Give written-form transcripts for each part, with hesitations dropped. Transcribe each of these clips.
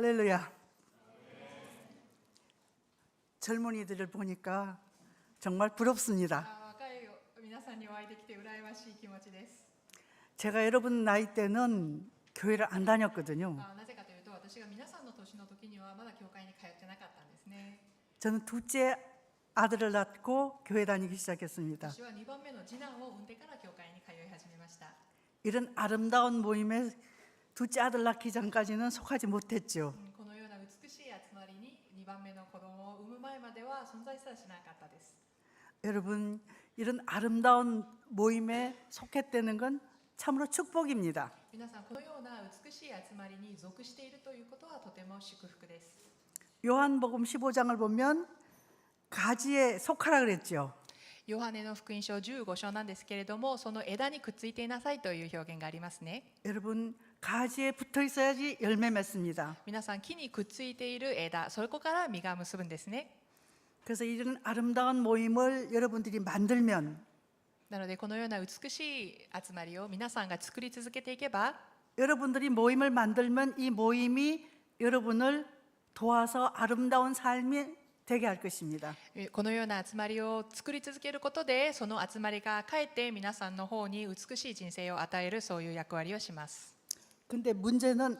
할렐루야. 젊은이들을 보니까 정말 부럽습니다. 若い皆さんにお会いできて羨ましい気持ちです。 제가 여러분 나이 때는 교회를 안 다녔거든요. なぜかというと、私が皆さんの年の時にはまだ教会に通ってなかったんですね。 저는 둘째 아들을 낳고 교회 다니기 시작했습니다. 私は2番目の次男を産んでから教会に通い始めました。 이런 아름다운 모임에 둘째 아들 낳기 전까지는 속하지 못했죠. このような美しい集まりに2番目の子供を産む前までは存在さえしなかったです。 여러분, 이런 아름다운 모임에 속했다는 건 참으로 축복입니다. 皆さん、このような美しい集まりに属しているということはとても祝福です。 요한복음 15장을 보면 가지에 속하라 그랬죠. ヨハネの福音書15章なんですけれども、その枝にくっついていなさいという表現がありますね。 여러분, 가지에 붙어 있어야지 열매 맺습니다. 皆さん、木にくっついている枝、そこから実が結ぶんですね。 그래서 이런 아름다운 모임을 여러분들이 만들면 なので、このような美しい集まりを皆さんが作り続けていけば、 여러분들이 모임을 만들면 이 모임이 여러분을 도와서 아름다운 삶이 되게 할 것입니다. このような集まりを作り続けることで、その集まりがかえって皆さんの方に美しい人生を与える、そういう役割をします。 근데 문제는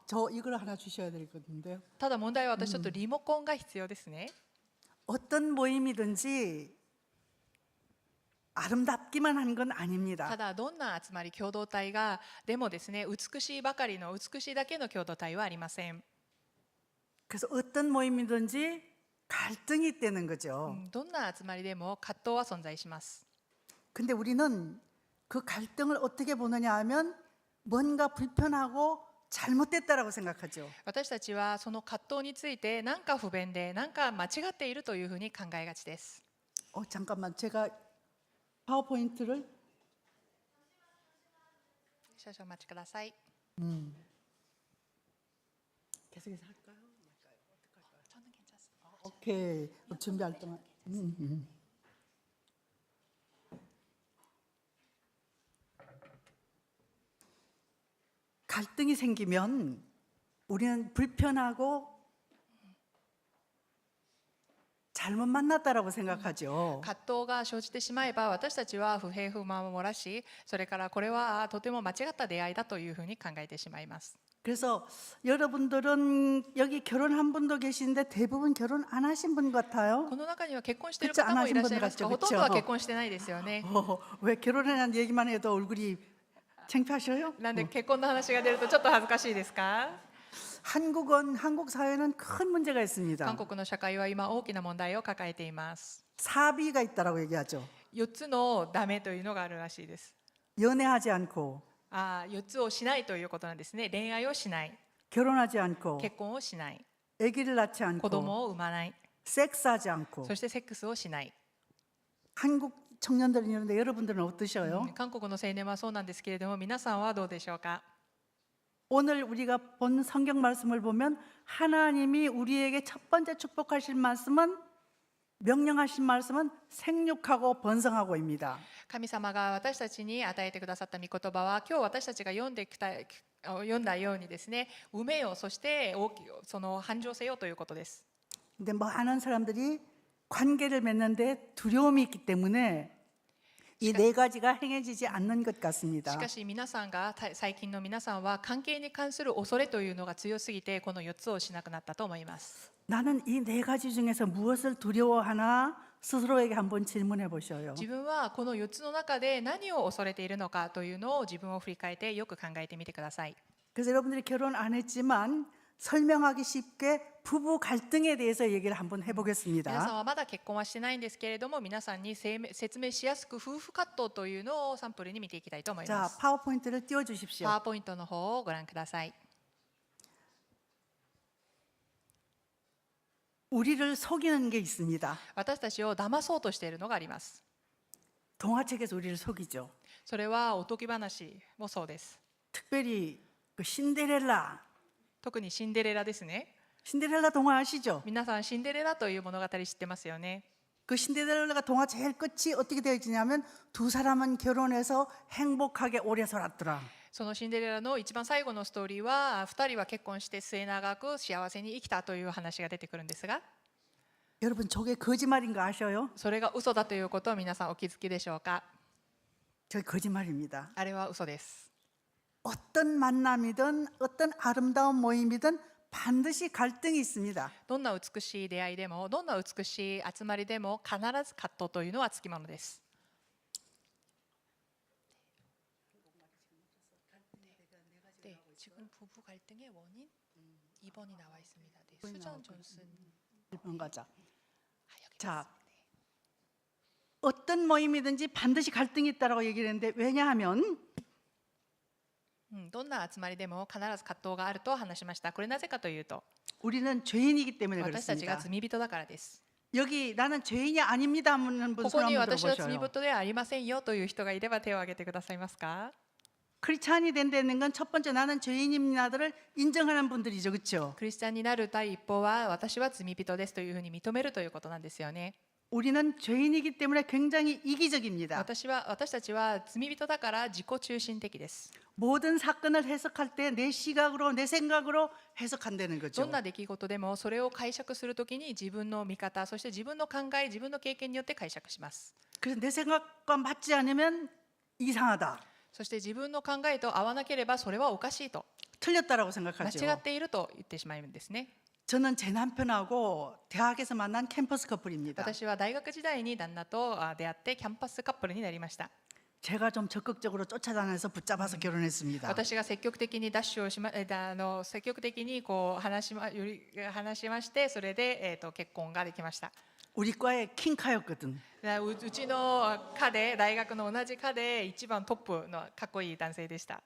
저 이걸 하나 주셔야 되거든요. ただ問題は、私ちょっとリモコンが必要ですね。 어떤 모임이든지 아름답기만 한 건 아닙니다. ただ、どんな集まり、共同体がでもですね、美しいばかりの美しいだけの共同体はありません。 그래서 어떤 모임이든지 갈등이 있다는 거죠. どんな集まりでも葛藤は存在します。 근데 우리는 그 갈등을 어떻게 보느냐 하면 뭔가 불편하고 잘못됐다라고 생각하죠. 私たちはその葛藤について、何か不便で何か間違っているというふうに考えがちです。 잠깐만, 제가 파워포인트를 少々お待ちください。 계속해서 할까요? 저는 괜찮습니다. 오케이, 준비할 동안. 갈등이 생기면 우리는 불편하고 잘못 만났다라고 생각하죠. 葛藤が生じてしまえば、私たちは不平不満を漏らし、それからこれはとても間違った出会いだというふうに考えてしまいます。 그래서 여러분들은 여기 결혼한 분도 계신데 대부분 결혼 안 하신 분 같아요. この中には結婚している方もいらっしゃいますが、ほとんどは結婚してないですよね。 왜 결혼에 대한 얘기만 해도 얼굴이 창피하셔요? なんで結婚の話が出るとちょっと恥ずかしいですか？ 한국 사회는 큰 문제가 있습니다. 韓国の社会は今大きな問題を抱えています。 사비가 있다라고 얘기하죠. 4つのダメというのがあるらしいです。 연애하지 않고 4つをしないということなんですね。恋愛をしない、 결혼하지 않고 結婚をしない、 아기를 낳지 子 않고 供を産まない、 섹스하지 않고 そしてセックスをしない。 한국 청년들은 이런데 여러분들은 어떠셔요? 韓国の青年はそうなんですけれども、皆さんはどうでしょうか？ 오늘 우리가 본 성경 말씀을 보면 하나님이 우리에게 첫 번째 축복하실 말씀은 명령하신 말씀은 생육하고 번성하고입니다. 神様が私たちに与えてくださった御言葉は、今日私たちが読んだようにですね、産めよ、そしてその繁盛せよということです。 근데 많은 사람들이 관계를 맺는데 두려움이 있기 때문에 이 네 가지가 행해지지 않는 것 し 같습니다. かし最近の皆さんは関係に関する恐れというのが強すぎて、この4つをしなくなったと思います。 나는 이 네 가지 중에서 무엇을 두려워하나 스스로에게 한번 질문해 보셔요. 自分はこの4つの中で何を恐れているのかというのを自分を振り返ってよく考えてみてください。 그래서 여러분들이 결혼 안 했지만 설명하기 쉽게 부부 갈등에 대해서 얘기를 한번 皆さん 해보겠습니다. はまだ結婚はしてないんですけれども、皆さんに説明しやすく夫婦葛藤というのをサンプルに見ていきたいと思いま 자, す。 파워포인트를 띄워주십시오. パワーポイントの方をご覧ください。 우리를 속이는 게 있습니다. 私たちを騙そうとしているのがあります。 동화책에서 우리를 속이죠. それはおとぎ話もそうです。 특별히 그 신데렐라. 特にシンデレラですね。 신데렐라 동화 아시죠? 皆さんシンデレラという物語知ってますよね。 그 신데렐라가 동화 제일 끝이 어떻게 되어 있냐면 두 사람은 결혼해서 행복하게 오래 살았더라. そのシンデレラの一番最後のストーリーは2人は結婚して末永く幸せに生きたという話が出てくるんですが、 여러분 저게 거짓말인 거 아셔요? それが嘘だということを皆さんお気づきでしょうか。 저게 거짓말입니다. あれは嘘です。 어떤 만남이든 어떤 아름다운 모임이든 반드시 갈등이 있습니다. どんな美しい出会いでもどんな美しい集まりでも必ず葛藤というのはつきものです。 네, 지금 부부 갈등의 원인 2번이 나와 있습니다. 네, 수전 존슨. 1번 가자. 아, 여기 자, 맞습니다. 어떤 모임이든지 반드시 갈등이 있다라고 얘기를 했는데 왜냐하면 どんな集まりでも必ず葛藤があると話しました。これなぜかというと、 우리는 죄인이기 때문에 私たちが 그렇습니다. 罪人だからです。 여기 나는 죄인이 아닙니다 하는 분 こ 손 こに 한번 私は罪 들어보셔요. 人ではありませんよという人がいれば手を挙げてくださいますか。 크리스찬이 된다는 건 첫 번째 나는 죄인입니다를 인정하는 분들이죠, 그렇죠? クリスチャンになる第一歩は私は罪人ですというふうに認めるということなんですよね。 우리는 죄인이기 때문에 굉장히 이기적입니다. 私たちは罪人だから自己中心的です。 모든 사건을 해석할 때 내 시각으로 내 생각으로 해석한다는 ど 거죠. んな出来事でもそれを解釈するときに自分の見方、そして自分の考え、自分の経験によって解釈します。 그래서 내 생각과 맞지 않으면 이상하다, そして自分の考えと合わなければそれはおかしいと、 틀렸다라고 間 생각하죠. 違っていると言ってしまうんですね。 저는 제 남편하고 대학에서 만난 캠퍼스 커플입니다. 私は大学時代に旦那と出会ってキャンパスカップルになりました。 제가 좀 적극적으로 쫓아다녀서 붙잡아서 결혼했습니다. 私が積極的にダッシュをしま、積極的にこう話しまして、それで、結婚ができました。 우리 과의 킹카였거든. うちの科で、大学の同じ科で一番トップのかっこいい男性でした。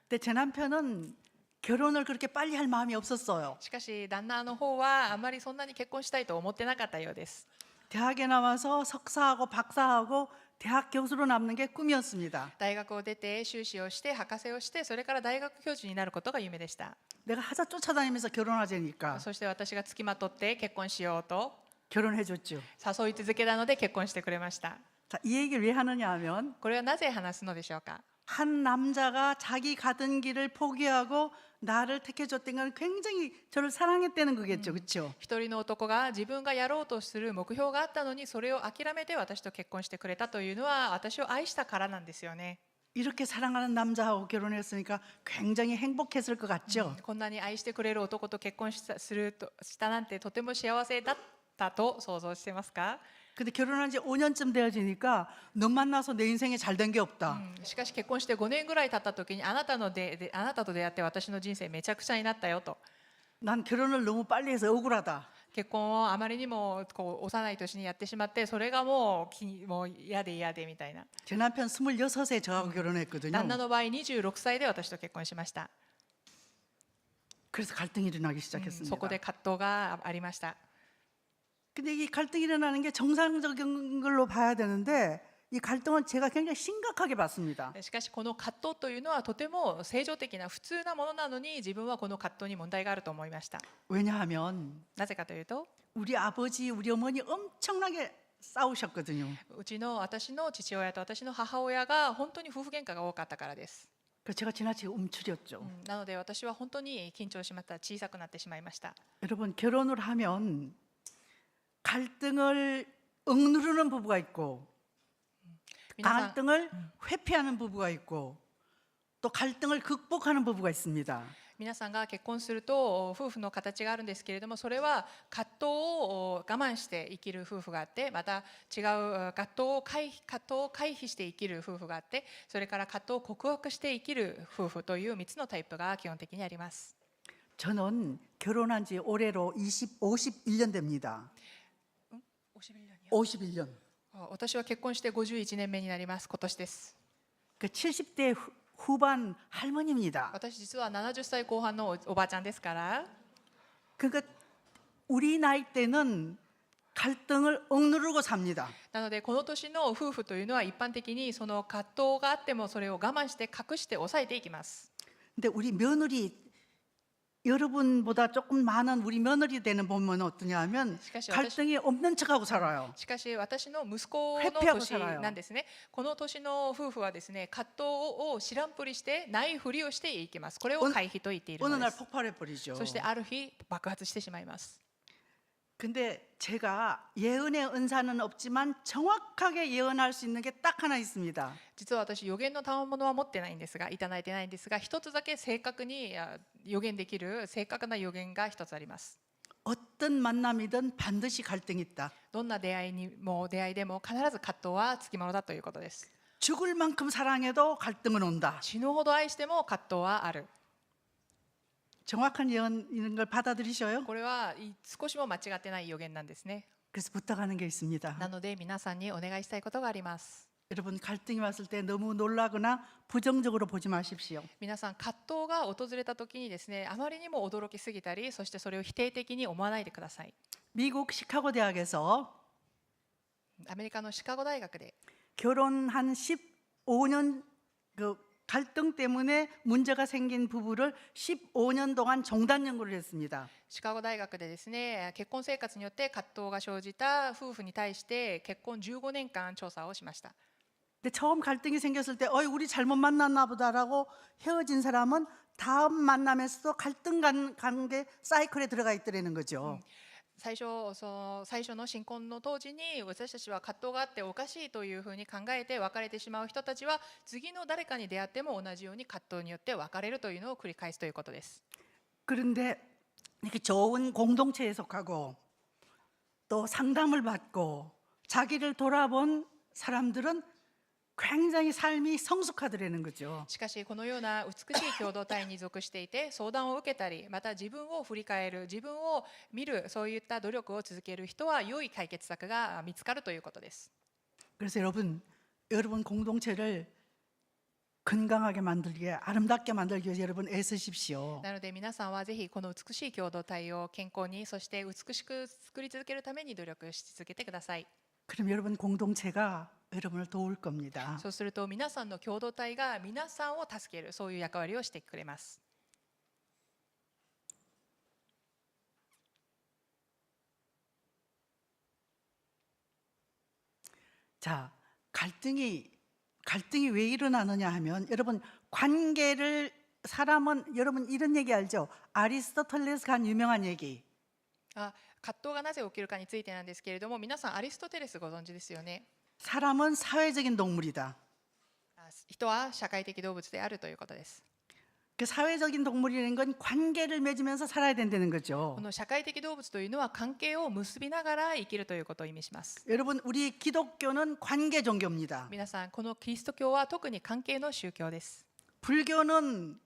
근데 제 남편은 결혼을 그렇게 빨리 할 마음이 없었어요. しかし旦那の方はあまりそんなに結婚したいと思ってなかったようです。 대학에 나와서 석사하고 박사하고 대학 교수로 남는 게 꿈이었습니다. 大学を出て修士をして博士をして、それから大学教授になることが夢でした。 내가 하자 쫓아다니면서 결혼하자니까 そして私がつきまとって結婚しようと 결혼해줬죠. 誘い続けたので結婚してくれました。 자, 이 얘기를 왜 하느냐 하면 これはなぜ話すのでしょうか。 한 남자가 자기 가던 길을 포기하고 나를 택해줬던 건 굉장히 저를 사랑했다는 거겠죠, 그렇죠? 一人の男が自分がやろうとする目標があったのにそれを諦めて私と結婚してくれたというのは私を愛したからなんですよね。 이렇게 사랑하는 남자하고 결혼했으니까 굉장히 행복했을 것 같죠? こんなに愛してくれる男と結婚したなんてとても幸せだったと想像してますか。 근데 결혼한 지 5년쯤 되어지니까 너 만나서 내 인생에 잘 된 게 없다. しかし結婚して5年ぐらい経った時にあなたと出会って私の人生めちゃくちゃになったよと。 난 결혼을 너무 빨리 해서 억울하다. 結婚をあまりにもこう幼い年にやってしまってそれがもう嫌で嫌でみたいな。 제 남편 26에 저하고 결혼했거든요. 旦那の場合26歳で私と結婚しました。 그래서 갈등이 일어나기 そ 시작했습니다. こで葛藤がありました。 근데 이 갈등이 일어나는 게 정상적인 걸로 봐야 되는데 이 갈등은 제가 굉장히 심각하게 봤습니다. しかしこの葛藤というのはとても正常的な普通なものなのに自分はこの葛藤に問題があると思いました。 왜냐하면 なぜかというと 우리 아버지, 우리 어머니 엄청나게 싸우셨거든요. 私の父親と私の母親が本当に夫婦喧嘩が多かったからです。 그래서 제가 지나치게 움츠렸죠. なので私は本当に緊張しました。小さくなってしまいました。 여러분 결혼을 하면 갈등을 억누르는 부부가 있고 皆さん 갈등을 회피하는 부부가 있고 또 갈등을 극복하는 부부가 있습니다. 皆さんが結婚すると夫婦の形があるんですけれども、それは葛藤を我慢して生きる夫婦があって、また違う葛藤を回避して生きる夫婦があって、それから葛藤を克服して生きる夫婦という3つのタイプが基本的にあります。 저는 결혼한 지 올해로 51년 됩니다. 51년이요? 51년. 私は結婚して51年目になります。今年です。 그 70대 후반 할머니입니다. 私実は70歳後半のおばあちゃんですから、 그러니까 우리 나이 때는 갈등을 억누르고 삽니다. なのでこの年の夫婦というのは一般的にその葛藤があってもそれを我慢して隠して抑えていきます。 근데 우리 며느리 여러분보다 조금 많은 우리 며느리 되는 보면 어떠냐 하면 しかし私 갈등이 없는 척하고 살아요. しかし私の息子の 회피하고 年 살아요. なんですね。この年の夫婦はですね、葛藤を知らんぷりしてないふりをしていきます。これを回避と言っている 어느 ので 날 す。 폭발해 버리죠. そしてある日爆発してしまいます。 근데 제가 예언의 은사는 없지만 정확하게 예언할 수 있는 게 딱 하나 있습니다. 実は私予言の賜物は持ってないんですが、いただいてないんですが、一つだけ正確に予言できる正確な予言が一つあります。 어떤 만남이든 반드시 갈등이 있다. どんな出会いでも必ず葛藤はつきものだということです。 죽을 만큼 사랑해도 갈등은 온다. 死ぬほど愛しても葛藤はある。 정확한 예언인 걸 받아들이셔요? これは少しも間違ってない予言なんですね。 그래서 부탁하는 게 있습니다. なので皆さんにお願いしたいことがあります。 여러분 갈등이 왔을 때 너무 놀라거나 부정적으로 보지 마십시오. 皆さん葛藤が訪れた時にですね、あまりにも驚きすぎたり、そしてそれを否定的に思わないでください。 미국 시카고 대학에서 アメリカのシカゴ大学で 결혼한 15년 그 갈등 때문에 문제가 생긴 부부를 15년 동안 종단 연구를 했습니다. シカゴ大学でですね、結婚生活によって葛藤が生じた夫婦に対して結婚15年間調査をしました。 근데 처음 갈등이 생겼을 때 우리 잘못 만났나 보다라고 헤어진 사람은 다음 만남에서도 갈등 관계 사이클에 들어가 있더라는 거죠. 最初の新婚の当時に私たちは葛藤があっておかしいというふうに考えて別れてしまう人たちは次の誰かに出会っても同じように葛藤によって別れるというのを繰り返すということです。 그런데 이렇게 좋은 공동체에 속하고 또 상담을 받고 자기를 돌아본 사람들은 굉장히 삶이 성숙하더라는 거죠. しかしこのような美しい共同体に属していて相談を受けたりまた自分を振り返る自分を見るそういった努力を続ける人は良い解決策が見つかるということです。 그래서 여러분 공동체를 건강하게 만들기 아름답게 만들기 위해서 여러분 애쓰십시오. なので皆さんはぜひこの美しい共同体を健康にそして美しく作り続けるために努力し続けてください。 그럼 여러분 공동체가 여러분을 도울 겁니다. そうすると皆さんの共同体が皆さんを助けるそういう役割をしてくれます。 자, 갈등이 왜 일어나느냐 하면 여러분 관계를 사람은 여러분 이런 얘기 알죠? 아리스토텔레스가 한 유명한 얘기. 葛藤がなぜ起きるかについてなんですけれども皆さんアリストテレスご存知ですよね。 사람은 사회적인 동물이다. 人は社会的動物であるということです。 그 사회적인 동물이라는 건 관계를 맺으면서 살아야 된다는 こ 거죠. の社会的動物というのは関係を結びながら生きるということを意味します。 여러분 우리 기독교는 관계 종교입니다. 皆さんこのキリスト教は特に関係の宗教です。 불교는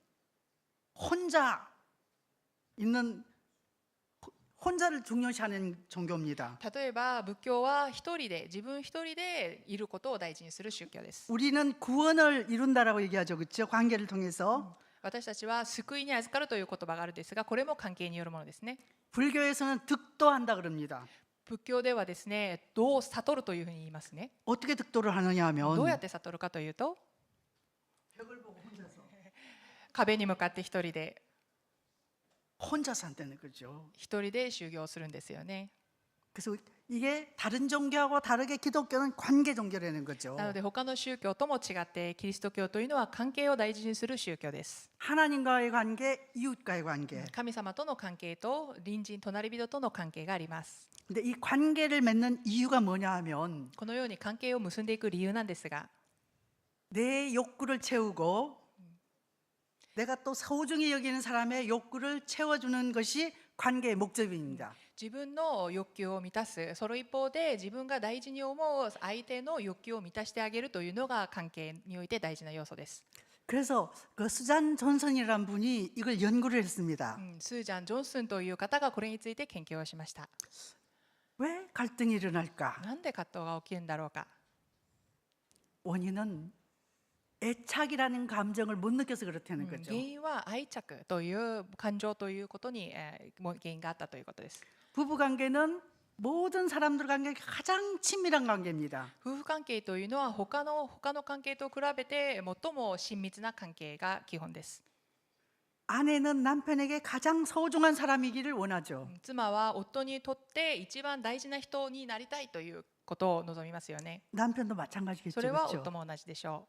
혼자를 중요시하는 종교입니다. 例えば仏教は一人で自分一人でいることを大事にする宗教です。 우리는 구원을 이룬다라고 얘기하죠, 그렇죠? 관계를 통해서. 私たちは救いに預かるという言葉があるんですがこれも関係によるものですね。 불교에서는 득도한다 그럽니다. 仏教ではですね、どう悟るというふうに言いますね。 어떻게 득도를 하느냐 하면 どうやって悟るかというと 벽을 보고 혼자서 壁に向かって一人で 혼자서 한다는 거죠. 一人で修行するんですよね。 그래서 이게 다른 종교하고 다르게 기독교는 관계 종교라는 거죠. なので他の宗教とも違ってキリスト教というのは関係を大事にする宗教です。 하나님과의 관계, 이웃과의 관계. 神様との関係と隣人隣人との関係があります。 근데 이 관계를 맺는 이유가 뭐냐 하면 このように関係を結んでいく理由なんですが 내 욕구를 채우고 내가 또 소중히 여기는 사람의 욕구를 채워주는 것이 관계의 목적입니다. 自分の欲求を満たすその一方で自分が大事に思う相手の欲求を満たしてあげるというのが関係において大事な要素です。 그래서 그 수잔 존슨이라는 분이 이걸 연구를 했습니다. スージャン・ジョンスンという方がこれについて研究をしました。 왜 갈등이 일어날까? なんで葛藤が起きるんだろうか。 원인은 애착이라는 감정을 못 느껴서 그렇다는 原 거죠. 因は愛着という感情ということにもう原因があったということです。 부부 관계는 모든 사람들 관계 가장 친밀한 관계입니다. 夫婦関係というのは他の関係と比べて最も親密な関係が基本です。 아내는 남편에게 가장 소중한 사람이기를 원하죠. 妻は夫にとって一番大事な人になりたいということを望みますよね。 남편도 마찬가지겠죠. それは 그렇죠? 夫も同じでしょ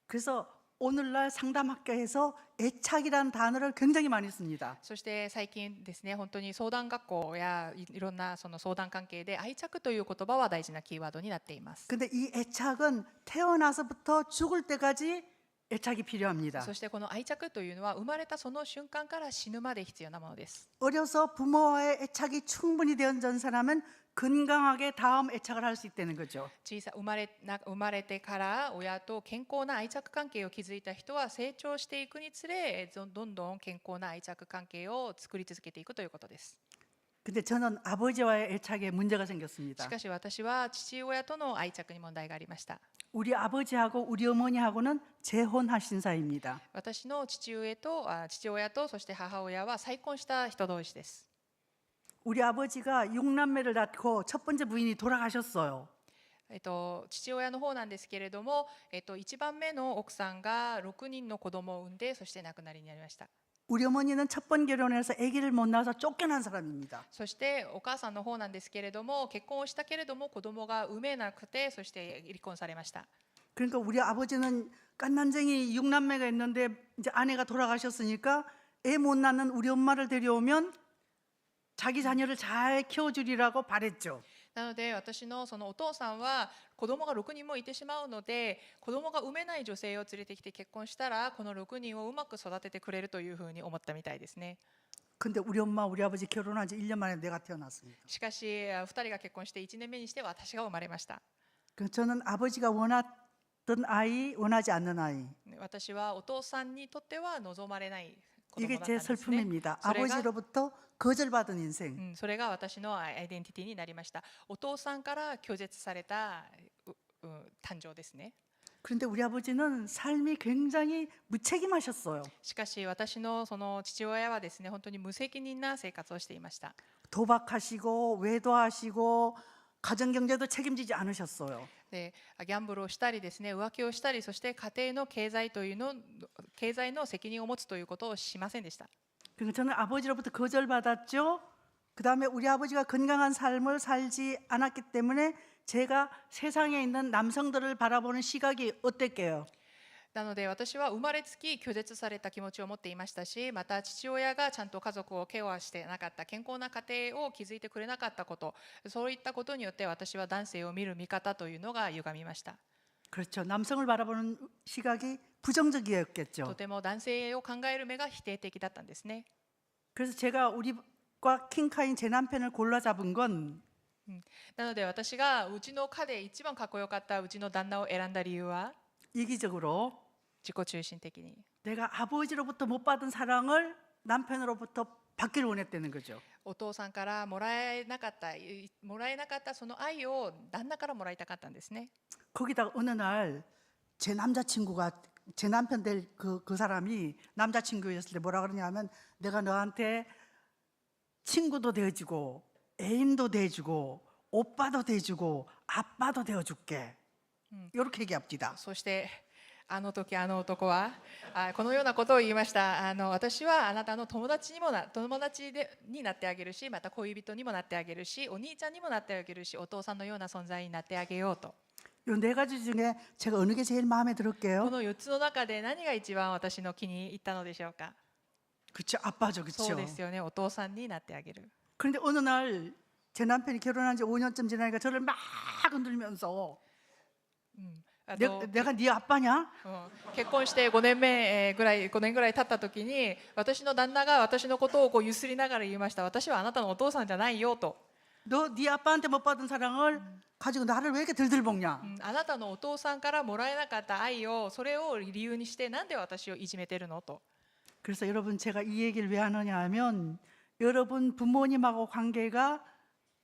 그래서 오늘날 상담학교에서 애착이라는 단어를 굉장히 많이 씁니다. う。そして最近ですね、本当に相談学校やいろんなその相談関係で愛着という言葉は大事なキーワードになっています。 근데 이 애착은 태어나서부터 죽을 때까지 애착이 필요합니다. そしてこの愛着というのは生まれたその瞬間から死ぬまで必要なものです。 어려서 부모와의 애착이 충분히 되었던 사람은 건강하게 다음 애착을 할 수 있다는 거죠. 生まれてから親と健康な愛着関係を築いた人は成長していくにつれどんどん健康な愛着関係を作り続けていくということです。 근데 저는 아버지와의 애착에 문제가 し 생겼습니다. かし私は父親との愛着に問題がありました。 우리 아버지하고 우리 어머니하고는 재혼하신 사이입니다. 私の父親とそして母親は再婚した人同士です。 우리 아버지가 6남매를 낳고 첫 번째 부인이 돌아가셨어요. 父親の方なんですけれども、1番目の奥さんが6人の子供を産んでそして亡くなりになりました。 우리 어머니는 첫 번 결혼해서 아기를 못 낳아서 쫓겨난 사람입니다. そしてお母さんの方なんですけれども、結婚をしたけれども子供が産めなくてそして離婚されました。 그러니까 우리 아버지는 깐난쟁이 6남매가 있는데 이제 아내가 돌아가셨으니까 애 못 낳는 우리 엄마를 데려오면 자기 자녀를 잘 키워주리라고 바랬죠. なので私のそのお父さんは子供が6人もいてしまうので、子供が産めない女性を連れてきて結婚したらこの6人をうまく育ててくれるというふうに思ったみたいですね。 근데 우리 엄마 우리 아버지 결혼한 지 1년 만에 내가 태어났습니다. しかし2人が結婚して1年目にして私が生まれました。 그래서 저는 아버지가 원했던 아이, 원하지 않는 아이. 私はお父さんにとっては望まれない子供 이게 だったん 제 ですね。 슬픔입니다. 소리가- 아버지로부터 거절받은 인생. それが私のアイデンティティになりました。お父さんから拒絶された誕生ですね。 그런데 우리 아버지는 삶이 굉장히 무책임하셨어요. しかし私のその父親はですね、本当に無責任な生活をしていました。 도박하시고 외도하시고 가정경제도 책임지지 않으셨어요. でギャンブルをしたりですね、浮気をしたり、そして家庭の経済の責任を持つということをしませんでした。 그러니까 저는 아버지로부터 거절받았죠. 그다음에 우리 아버지가 건강한 삶을 살지 않았기 때문에 제가 세상에 있는 남성들을 바라보는 시각이 어땠게요? なので私は生まれつき拒絶された気持ちを持っていましたし、また父親がちゃんと家族をケアしてなかった、健康な家庭を築いてくれなかったこと、そういったことによって私は男性を見る見方というのが歪みました。 그렇죠. 남성을 바라보는 시각이 부정적이었겠죠. とても男性を考える目が否定的だったんですね。 그래서 제가 우리과 킹카인 제 남편을 골라 잡은 건 なので私がうちの家で一番かっこよかったうちの旦那を選んだ理由は 이기적으로 自己中心的に 내가 아버지로부터 못 받은 사랑을 남편으로부터 받기를 원했다는 거죠. お父さんからもらえなかったその愛を旦那からもらいたかったんですね。 거기다가 어느 날 제 남자친구가 제 남편 될 그 사람이 남자친구였을 때 뭐라 그러냐면 내가 너한테 친구도 돼주고 애인도 돼주고 오빠도 돼주고 아빠도 되어줄게. 이렇게 얘기합니다. そしてあの時あの男はこのようなことを言いました。私はあなたの友達になってあげるし、また恋人にもなってあげるし、お兄ちゃんにもなってあげるし、お父さんのような存在になってあげようと。 이 네 가지 중에 제가 어느 게 제일 마음에 こ 들었게요? の4つの中で何が一番私の気に入ったのでしょうか。 그쵸, 아빠죠, そう 그쵸. ですよね、お父さんになってあげる。 그런데 어느 날 제 남편이 결혼한 지 5년쯤 지나니까 저를 막 흔들면서 あと 내가 네 아빠냐? 結婚して5年ぐらい経った時に私の旦那が私のことをゆすりながら言いました。私はあなたのお父さんじゃないよと。 너 네 아빠한테 못 받은 사랑을 가지고 나를 왜 이렇게 들들 볶냐? あなたのお父さんからもらえなかった愛をそれを理由にしてなんで私をいじめてるのと。 그래서 여러분 제가 이 얘기를 왜 하느냐 하면 여러분 부모님하고 관계가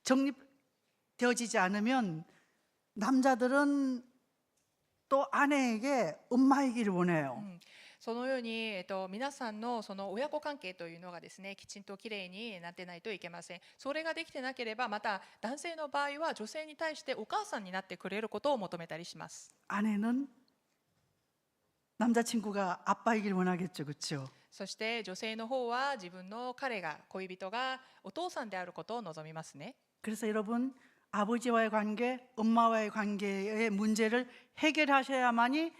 정립되어지지 않으면 남자들은 또 아내에게 엄마이기를 원해요. そのように、皆さんのその親子関係というのがですね、きちんときれいになってないといけません。それができてなければ、また男性の場合は女性に対してお母さんになってくれることを求めたりします。 아내는 남자친구가 아빠이길 원하겠죠, 그렇죠? そして女性の方は自分の彼が恋人がお父さんであることを望みますね。 그래서 여러분 아버지와의 관계, 엄마와의 관계의 문제를 해결하셔야만이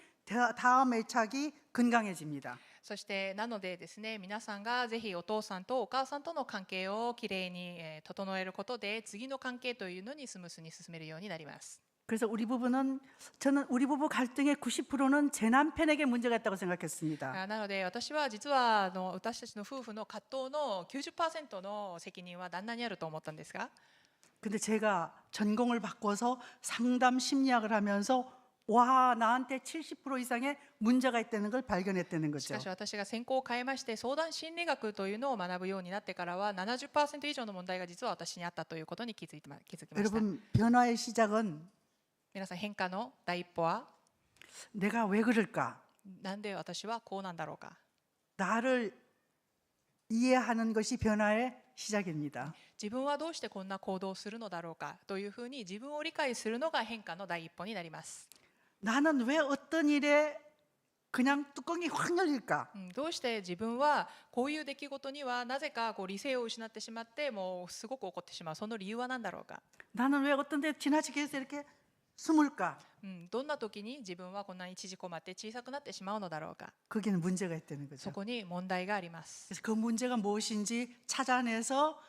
다음 애착이 건강해집니다. そしてなのでですね、皆さんがぜひお父さんとお母さんとの関係をきれいに整えることで次の関係というのにスムースに進めるようになります。 그래서 저는 우리 부부 갈등의 90%는 제 남편에게 문제가 있다고 생각했습니다. なので私は実は私たちの夫婦の葛藤の 90% の責任は旦那にあると思ったんですが、 근데 제가 전공을 바꿔서 상담 심리학을 하면서 와, 나한테 70% 이상의 문제가 있다는 걸 발견했다는 しか 거죠. し私が専攻を変えまして相談心理学というのを学ぶようになってからは 70% 以上の問題が実は私にあったということに気づきました。 여러분, 변화의 시작은 皆さん、変化の第一歩は 내가 왜 그럴까? なんで私はこうなんだろうか。 나를 이해하는 것이 변화의 시작입니다. 自分はどうしてこんな行動をするのだろうかというふうに自分を理解するのが変化の第一歩になります。 나는 왜 어떤 일에 그냥 뚜껑이 확 열릴까? どうして自分はこういう出来事にはなぜか理性を失ってしまってもうすごく怒ってしまう、その理由は何だろうか。 나는 왜 어떤 데 지나치게 해서 이렇게 숨을까? どんな時に自分はこんなに縮こまって小さくなってしまうのだろうか。 거기는 문제가 있다는 거죠. そこに問題があります。 그래서 그 문제가 무엇인지 찾아내서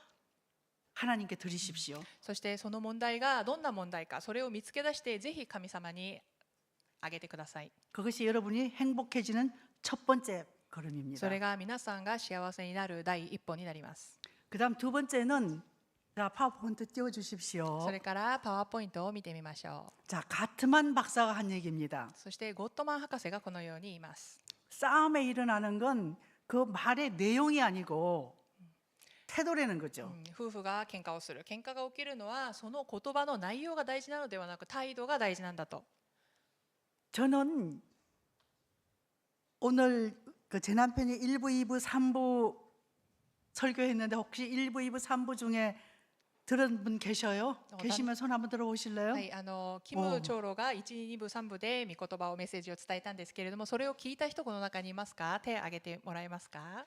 하나님께 드리십시오. そしてその問題がどんな問題か、それを見つけ出してぜひ神様にあげてください。 그것이 여러분이 행복해지는 첫 번째 걸음입니다. それが皆さんが幸せになる第一歩になります。 그다음 두 번째는 자, 파워포인트 띄워 주십시오. それからパワーポイントを見てみましょ 자, 가트만 박사가 한 얘기입니다. う。そしてゴットマン博士がこのように言います。 싸움에 일어나는 건 그 말의 내용이 아니고 태도라는 거죠. 夫婦が喧嘩をする、喧嘩が起きるのはその言葉の内容が大事なのではなく態度が大事なんだと。 저는 오늘 제 남편이 1부, 2부, 3부 설교했는데 혹시 1부, 2부, 3부 중에 들은 분 계셔요? 계시면 손 한번 들어보실래요? はい、キム長老が1、2部、3部で御言葉をメッセージを伝えたんですけれども、それを聞いた人この中にいますか？手を挙げてもらえますか？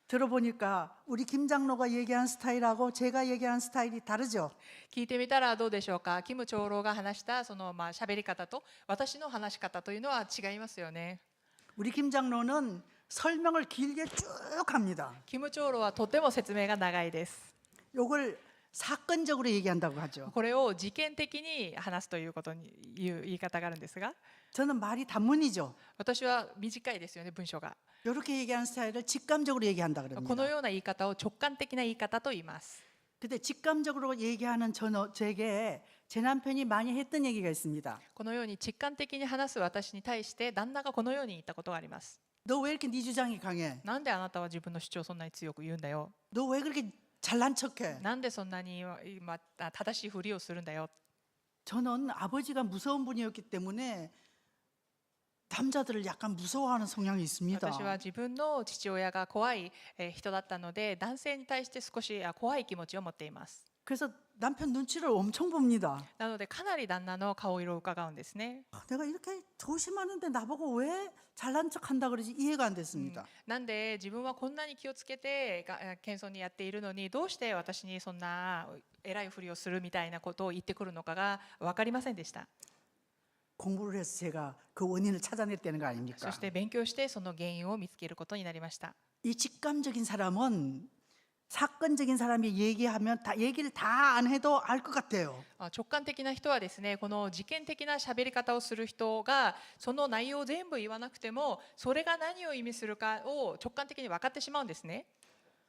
들어보니까 우리 김 장로가 얘기한 스타일하고 제가 얘기한 스타일이 다르죠. 聞いてみたらどうでしょうか。キム長老が話したその喋り方と私の話し方というのは違いますよね。 우리 김 장로는 설명을 길게 쭉 합니다. キム長老はとても説明が長いです。 요걸 사건적으로 얘기한다고 하죠. これを事件的に話すということにいう言い方があるんですが、 저는 말이 단문이죠. 私は短いですよね、文章が。 이렇게 얘기하는 스타일을 직감적으로 얘기한다 この 그럽니다. ような言い方を直感的な言い方と言います。 근데 직감적으로 얘기하는 제게 제 남편이 많이 했던 얘기가 있습니다. このように直感的に話す私に対して旦那がこのように言ったことがあります。 너 왜 이렇게 네 주장이 강해? なんであなたは自分の主張をそんなに強く言うんだよ。 너 왜 그렇게 잘난 척해? なんでそんなに正しいふりをするんだよ。 저는 아버지가 무서운 분이었기 때문에 남자들을 약간 무서워하는 성향이 있습니다. 私は自分の父親が怖い人だったので男性に対して少し怖い気持ちを持っています。 그래서 남편 눈치를 엄청 봅니다. なのでかなり旦那の顔色を伺うんですね。 내가 이렇게 조심하는데 나보고 왜 잘난 척한다 그러지 이해가 안 됐습니다. なんで自分はこんなに気をつけて謙遜にやっているのにどうして私にそんな偉いふりをするみたいなことを言ってくるのかが分かりませんでした。 공부를 해서 제가 그 원인을 찾아냈다는 거 そ 아닙니까? して勉強してその原因を見つけることになりました。 이 직감적인 사람은 사건적인 사람이 얘기하면 얘기를 다 안 해도 알 것 같아요. 直感的な人はですね、この事件的な喋り方をする人がその内容を全部言わなくてもそれが何を意味するかを直感的に分かってしまうんですね。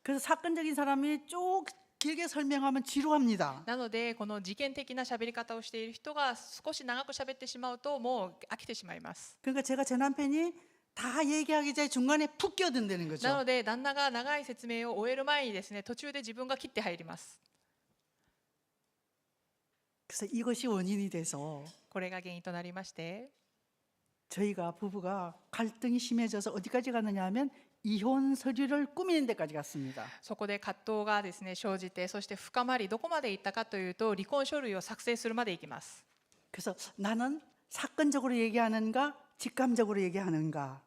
그래서 사건적인 사람이 쭉 길게 설명하면 지루합니다. なのでこの事件的な喋り方をしている人が少し長く喋ってしまうともう飽きてしまいます。 그러니까 제가 제 남편이 다 얘기하기 전에 중간에 푹 끼어든다는 な 거죠. ので旦那が長い説明を終える前にですね、途中で自分が切って入ります。 그래서 이것이 원인이 돼서 これが原因となりまして、 저희가 부부가 갈등이 심해져서 어디까지 갔느냐 하면 이혼 서류를 꾸미는 데까지 갔습니다. そこで葛藤がですね生じて、そして深まりどこまで行ったかというと離婚書類を作成するまで行きます。 그래서 나는 사건적으로 얘기하는가 직감적으로 얘기하는가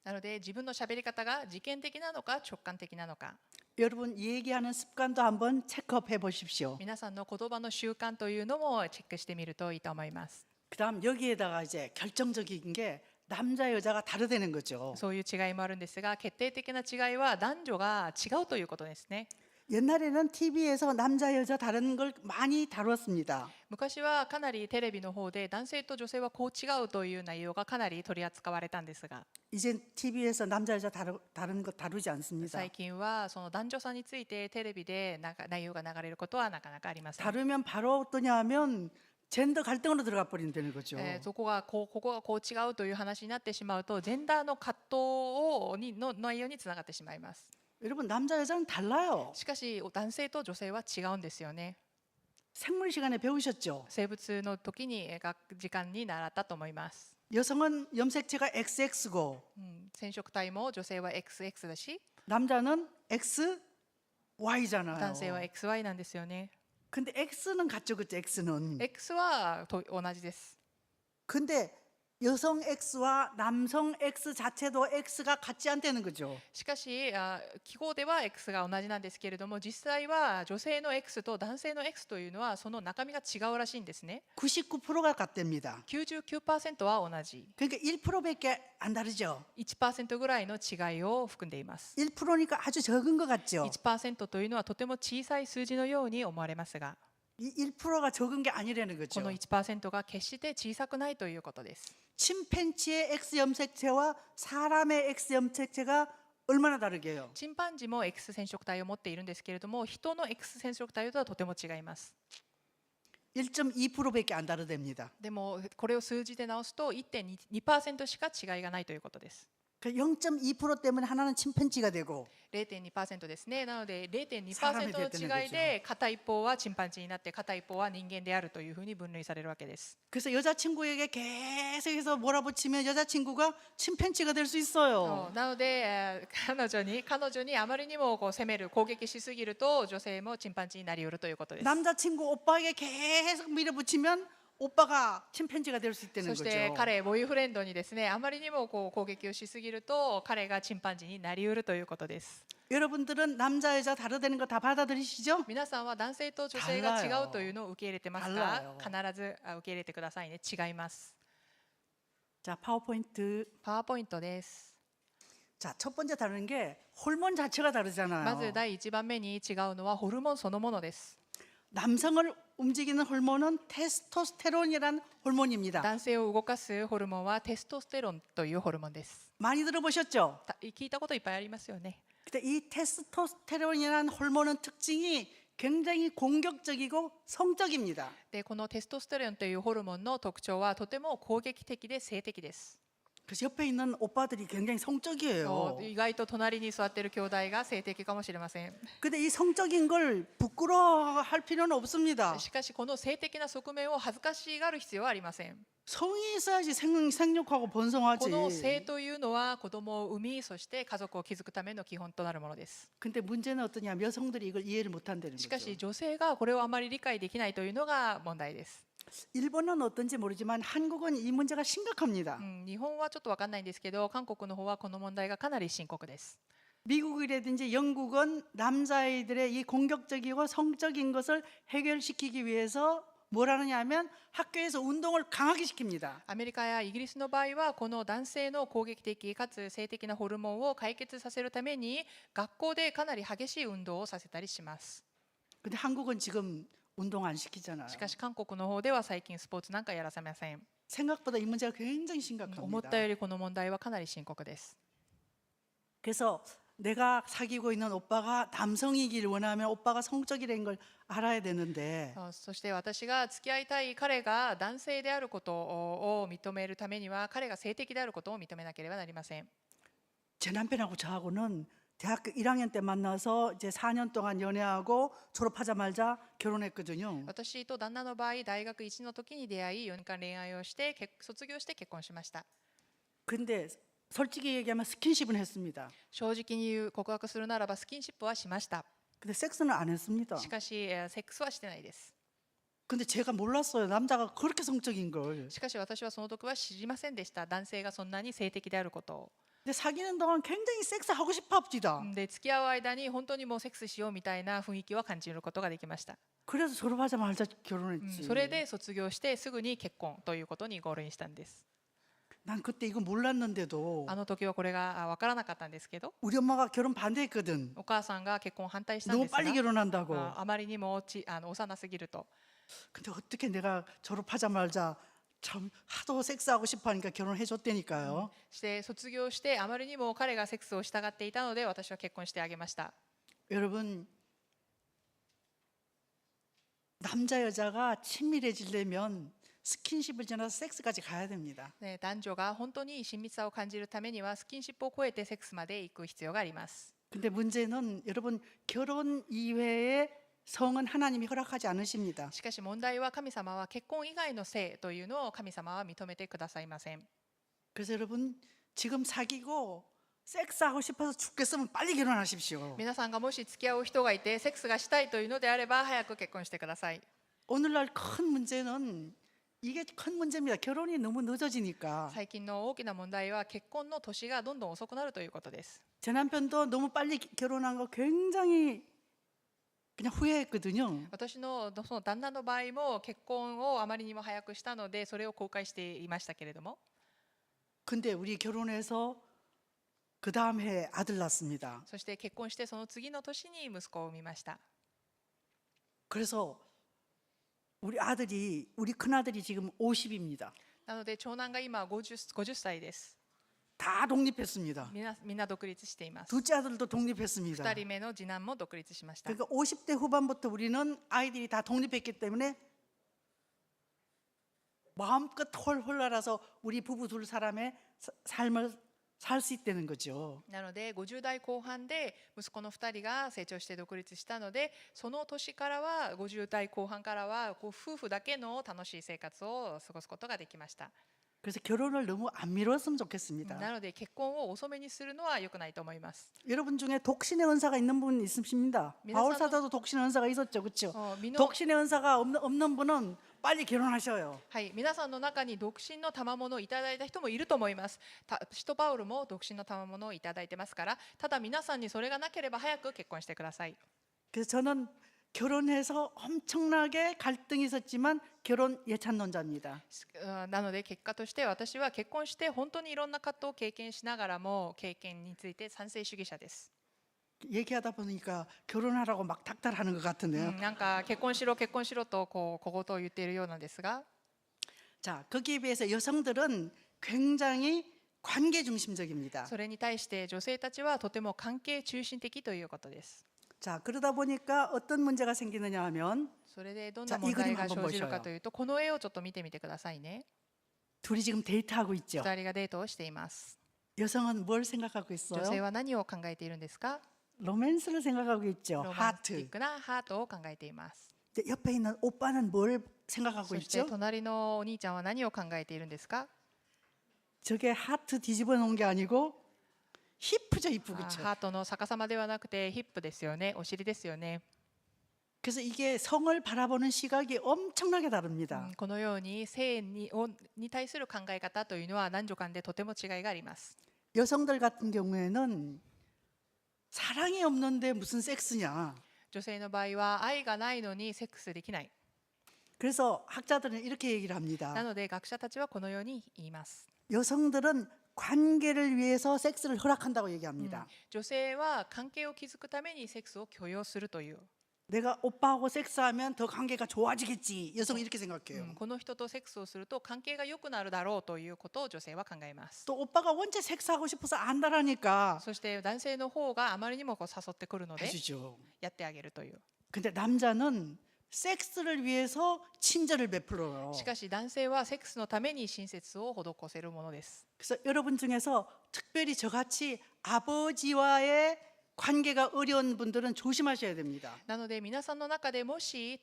なので自分の喋り方が自見的なのか直感的なのか 여러분 얘기하는 습관도 한번 체크업 해보십시오. 皆さんの言葉の習慣というのもチェックしてみるといいと思います 그다음 여기에다가 이제 결정적인 게 남자 여자가 다르다는 거죠. そういう違いもあるんですが決定的な違いは男女が違うということですね 옛날에는 TV에서 남자 여자 다른 걸 많이 다뤘습니다. 昔はかなりテレビの方で男性と女性はこう違うという内容がかなり取り扱われたんですが 이제 TV에서 남자 여자 다른 거 다루지 않습니다. 最近はその男女差についてテレビで内容が流れることはなかなかありません 다루면 바로 어떠냐 하면 젠더 갈등으로 들어가 버린다는 거죠. そこがここがこう違うという話になってしまうとジェンダーの葛藤の内容につながってしまいます 여러분 남자 여자는 달라요. しかし男性と女性は違うんですよね 생물 시간에 배우셨죠? 生物の時に時間に習ったと思います 여성은 염색체가 XX고 染色体も女性は XX だし 남자는 XY잖아요. 男性は XY なんですよね 근데 X는 같죠, 그죠? X는. X は同じです 근데 여성 X와 남성 X 자체도 X가 같지 않다는 거죠. しかし記号では X が同じなんですけれども実際は女性の X と男性の X というのはその中身が違うらしいんですね 99%가 같답니다. 99%は同じ 그러니까 1%밖에 안 다르죠. 1% ぐらいの違いを含んでいます 1%니까 아주 적은 것 같죠. 1% というのはとても小さい数字のように思われますが 이 1%가 적은 게 아니라는 こ 거죠. の 1% が決して小さくないということです 침팬지의 X 염색체와 사람의 X 염색체가 얼마나 다르게요? チンパンジーも X 染色体を持っているんですけれども人の X 染色体とはとても違います 1.2%밖에 안 다르답니다. でもこれを数字で直すと 1.2% しか違いがないということです 그 0.2% 때문에 하나는 침팬지가 되고 0.2% ですねなので 사람이 0.2% 됐다는 の違いで片一方はチンパンジーになって片一方は人間であるというふうに分類されるわけです 그래서 여자친구에게 계속해서 몰아붙이면 여자친구가 침팬지가 될 수 있어요. なので彼女にあまりにもこう責める攻撃しすぎると女性もチンパンジーになりうるということです 남자친구 오빠에게 계속 밀어붙이면 오빠가 침팬지가 될 수 있다는 そして거죠. ボーイフレンドにですねあまりにもこう攻撃をしすぎると彼がチンパンジーになりうるということです 여러분들은 남자 여자 다르다는 거 다 받아들이시죠? 皆さんは男性と女性が違うというのを受け入れてますか必ず受け入れてくださいね違います 자, 파워포인트. パワーポイントです 자, 첫 번째 다른 게 호르몬 자체가 まず 다르잖아요. 第1番目に違うのはホルモンそのものです 남성을 움직이는 호르몬은 테스토스테론이라는 호르몬입니다. 男性を動かすホルモンはテストステロンというホルモンです 많이 들어보셨죠? 聞いたこといっぱいありますよね 근데 이 테스토스테론이라는 호르몬은 특징이 굉장히 공격적이고 성적입니다. でこのテストステロンというホルモンの特徴はとても攻撃的で性的です 그래서 옆에 있는 오빠들이 굉장히 성적이에요. 意外と隣に座っている兄弟が性的かもしれません 근데 이 성적인 걸 부끄러워할 필요는 없습니다. しかしこの性的な側面を恥ずかしがる必要はありません 성이 있어야지 생육하고 こ 번성하지. の性というのは子供を産みそして家族を築くための基本となるものです 근데 문제는 어떠냐? 여성들이 이걸 이해를 못한다는 しかし 거죠. 女性がこれをあまり理解できないというのが問題です 일본은 어떤지 모르지만 한국은 이 문제가 심각합니다. 日本はちょっと分かんないんですけど韓国の方はこの問題がかなり深刻です 미국이라든지 영국은 남자아이들의 이 공격적이고 성적인 것을 해결시키기 위해서 뭘 하느냐 하면 학교에서 운동을 강하게 시킵니다. アメリカやイギリスの場合はこの男性の攻撃的かつ性的なホルモンを解決させるために学校でかなり激しい運動をさせたりします 근데 한국은 지금 운동 안 시키잖아요. しかし韓国の方では最近スポーツなんかやらせません 생각보다 이 문제가 굉장히 思った 심각합니다. よりこの問題はかなり深刻です 그래서 내가 사귀고 있는 오빠가 남성이길 원하면 오빠가 성적이라는 걸 알아야 되는데 そして私が付き合いたい彼が男性であることを認めるためには彼が性的であることを認めなければなりません 제 남편하고 저하고는 대학교 1학년 때 만나서 이제 4년 동안 연애하고 졸업하자마자 결혼했거든요. 私と旦那の場合大学1の時に出会い4年間恋愛をして卒業して結婚しました 근데 솔직히 얘기하면 스킨십은 했습니다. 正直に言う告白するならばスキンシップはしました 근데 섹스는 안 했습니다. しかしセックスはしてないです 근데 제가 몰랐어요. 남자가 그렇게 성적인 걸. しかし私はその時は知りませんでした男性がそんなに性的であることを 근데 사귀는 동안 굉장히 섹스하고 싶어 합디다. で付き合う間に本当にもうセックスしようみたいな雰囲気を感じることができました。 그래서 졸업하자마자 うん 결혼했지. それで卒業してすぐに結婚ということにゴールインしたんです。 난 그때 이거 몰랐는데도 あの時はこれが分からなかったんですけど、 우리 엄마가 결혼 반대했거든. お母さんが結婚反対したん 너무 ですが、 빨리 결혼한다고. あまりにも幼すぎると。 근데 어떻게 내가 졸업하자마자 참 하도 섹스하고 싶어 하니까 결혼해 줬다니까요. して卒業してあまりにも彼がセックスをしたがっていたので私は結婚してあげました。 여러분 남자 여자가 친밀해지려면 스킨십을 지나서 섹스까지 가야 됩니다. ね、男女が本当に親密さを感じるためにはスキンシップを超えてセックスまで行く必要があります。 근데 문제는 여러분 결혼 이외에 성은 하나님이 허락하지 않으십니다. しかし問題は神様は結婚以外の性というのを神様は認めてくださいません。 그래서 여러분 지금 사귀고 섹스하고 싶어서 죽겠으면 빨리 결혼하십시오. 皆さんがもし付き合う人がいてセックスがしたいというのであれば早く結婚してください。 오늘날 큰 문제는 이게 큰 문제입니다. 결혼이 너무 늦어지니까. 最近の大きな問題は結婚の年がどんどん遅くなるということです。 제 남편도 너무 빨리 결혼한 거 굉장히 그냥 후회했거든요. 私のその旦那の場合も結婚をあまりにも早くしたのでそれを後悔していましたけれども、 근데 우리 결혼해서 그 다음 해에 아들 낳습니다. そして結婚してその次の年に息子を産みました。 그래서 우리 큰아들이 지금 50입니다. なので長男が今50歳です。 다 독립했습니다. みんな独立しています。 둘째 아들도 독립했습니다. 2人目の次男も独立しました。 그러니까 50대 후반부터 우리는 아이들이 다 독립했기 때문에 마음껏 홀홀 날아서 우리 부부 둘 사람의 삶을 살 수 있다는 거죠. なので50代後半で息子の2人が成長して独立したので、その年からは50代後半からは夫婦だけの楽しい生活を過ごすことができました。 그래서 결혼을 너무 안 미뤘으면 좋겠습니다. なので結婚を遅めにするのは良くないと思います。 여러분 중에 독신의 은사가 있는 분 있으십니다. 바울 미나사도- 사도도 독신의 은사가 있었죠, 그렇죠? みの 독신의 은사가 없는 분은 빨리 결혼하셔요. はい、皆さんの中に独身の賜物をいただいた人もいると思います。使徒パウルも独身の賜物をいただいてますから、ただ皆さんにそれがなければ早く結婚してください。 그래서 저는 결혼해서 엄청나게 갈등이 있었지만 결혼 예찬론자입니다. なので結果として私は結婚して本当にいろんな葛藤を経験しながらも経験について賛成主義者です。 얘기하다 보니까 결혼하라고 막 닥달하는 것 같은데요. なんか結婚しろと小言を言っているようなんですが、 자, 거기에 비해서 여성들은 굉장히 관계 중심적입니다. それに対して女性たちはとても関係中心的ということです。 자, 그러다 보니까 어떤 문제가 생기느냐 하면 それでどんな問題が生じるかというと、この絵をちょっと見てみてくださいね。 둘이 지금 데이트하고 있죠. 2人がデートをしています。 여성은 뭘 생각하고 女 있어요? 性は何を考えているんですか？ 로맨스를 생각하고 있죠. ロマンチッ 하트. クなハートを考えています。 이제 옆에 있는 오빠는 뭘 생각하고 そして 있죠? 隣のお兄ちゃんは何を考えているんですか？ 저게 하트 뒤집어 놓은 게 아니고 히프죠, 히프. 그렇죠? ハートの逆さまではなくてヒップですよね、お尻ですよね。 그래서 이게 성을 바라보는 시각이 엄청나게 다릅니다. このように性に対する考え方というのは男女間でとても違いがあります。 여성들 같은 경우에는 사랑이 없는데 무슨 섹스냐. 女性の場合は愛がないのにセックスできない。 그래서 학자들은 이렇게 얘기를 な 합니다. ので学者たちはこのように言います。 여성들은 관계를 위해서 섹스를 허락한다고 얘기합니다. 女性は関係を築くためにセックスを許容するという。 내가 오빠하고 섹스하면 더 관계가 좋아지겠지. 여성은 이렇게 생각해요. この人とセックスをすると関係が良くなるだろうということを女性は考えます。 또 오빠가 원체 섹스하고 싶어서 안다라니까 そして男性の方があまりにも誘ってくるので 해주죠. やってあげるという。 근데 남자는 섹스를 위해서 친절을 베풀어요. しかし男性はセックスのために親切を施せるものです。 그래서 여러분 중에서 특별히 저같이 아버지와의 관계가 어려운 분들은 조심하셔야 됩니다. なので皆さんの中でもし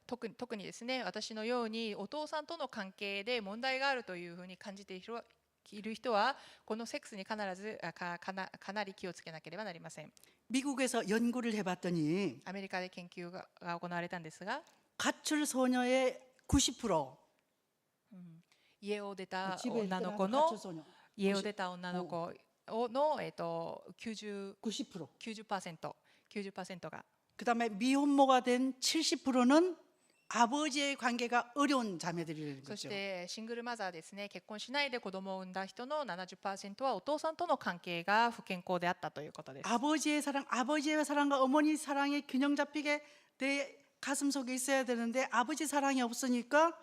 特にですね、私のようにお父さんとの関係で問題があるというふうに感じている人はこのセックスに必ずかなり気をつけなければなりません。 미국에서 연구를 해봤더니 アメリカで研究が行われたんですが、 가출 소녀의 90%家を出た 집에 女の 있더라도 子の 가출 소녀 家を出た女の子の、90 90%. 90%、90%が 그다음에 미혼모가 된 70%는 아버지의 관계가 어려운 자매들이라는 そし 거죠. てシングルマザーですね、結婚しないで子供を産んだ人の 70% はお父さんとの関係が不健康であったということです。 아버지의 사랑, 아버지의 사랑과 어머니 사랑이 균형 잡히게 내 가슴 속에 있어야 되는데 아버지 사랑이 없으니까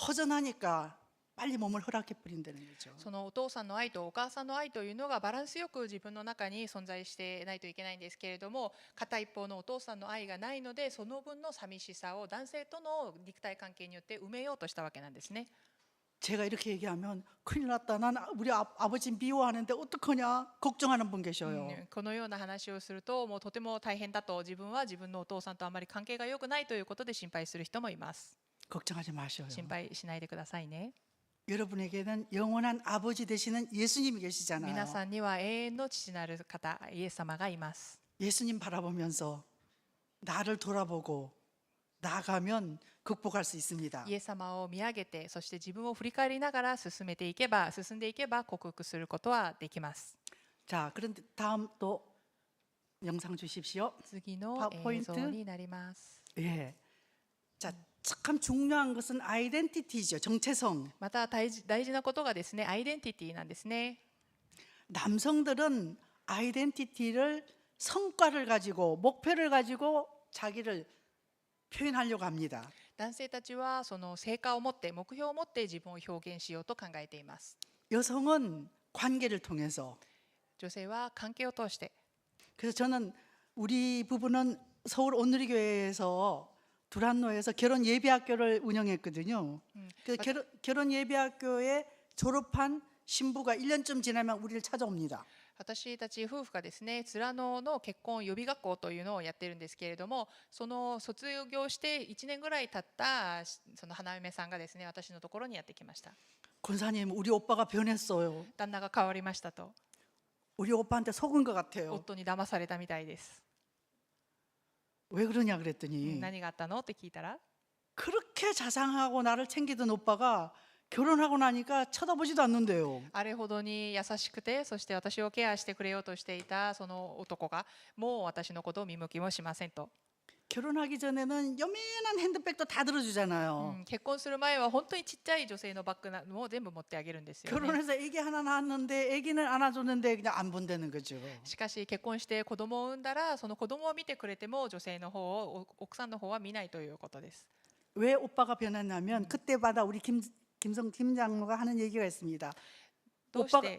허전하니까 빨리 몸을 허락해 버린다는 거죠. そのお父さんの愛とお母さんの愛というのがバランスよく自分の中に存在してないといけないんですけれども、片一方のお父さんの愛がないので、その分の寂しさを男性との肉体関係によって埋めようとしたわけなんですね。 제가 이렇게 얘기하면 큰일 났다. 난 우리 아버지 미워하는데 어떡하냐 걱정하는 분 계셔요. このような話をすると、もうとても大変だと、自分は自分のお父さんとあまり関係が良くないということで心配する人もいます。 걱정하지 마셔요. 心配しないでくださいね。 여러분에게는 영원한 아버지 되시는 예수님이 계시잖아요. 皆さんには永遠の父なる方、イエス様がいます。 예수님 바라보면서 나를 돌아보고 나아가면 극복할 수 있습니다. イエス様を見上げて、そして自分を振り返りながら進んでいけば克服することはできます。 자, 그런데 다음 또 영상 주십시오. 次の映像になります。 예. 자, 참 중요한 것은 아이덴티티죠. 정체성. また大事なことがですね、アイデンティティなんですね。 남성들은 아이덴티티를 성과를 가지고 목표를 가지고 자기를 표현하려고 합니다. 男性たちはその成果を持って、目標を持って自分を表現しようと考えています。 여성은 관계를 통해서. 女性は関係を通して。 그래서 저는 우리 부부는 서울 온누리교회에서 두란노에서 결혼 예비학교를 운영했거든요. 그 결혼 예비학교에 졸업한 신부가 1년쯤 지나면 우리를 찾아옵니다. 私たち夫婦がですね、ツラノの結婚予備学校というのをやっているんですけれども、その卒業して1年ぐらい経ったその花嫁さんがですね、私のところにやってきました。 권사님, 우리 오빠가 변했어요. 旦那が変わりましたと。 우리 오빠한테 속은 것 같아요. 夫に騙されたみたいです。 왜 그러냐 그랬더니 何があったのって聞いたら、 그렇게 자상하고 나를 챙기던 오빠가 결혼하고 나니까 쳐다보지도 않는데요. あれほどに優しくて、そして私をケアしてくれようとしていたその男がもう私のことを見向きもしませんと。 결혼하기 전에는 요만한 핸드백도 다 들어주잖아요. 結婚する前は本当にちっちゃい女性のバッグも全部持ってあげるんですよね。 결혼해서 애기 하나 낳았는데 애기는 안아줬는데 그냥 안 본다는 거죠. しかし結婚して子供を産んだら、その子供を見てくれても女性の方を、奥さんの方は見ないということです。 왜 오빠가 변했냐면 그때마다 우리 김성 팀장로가 하는 얘기가 있습니다.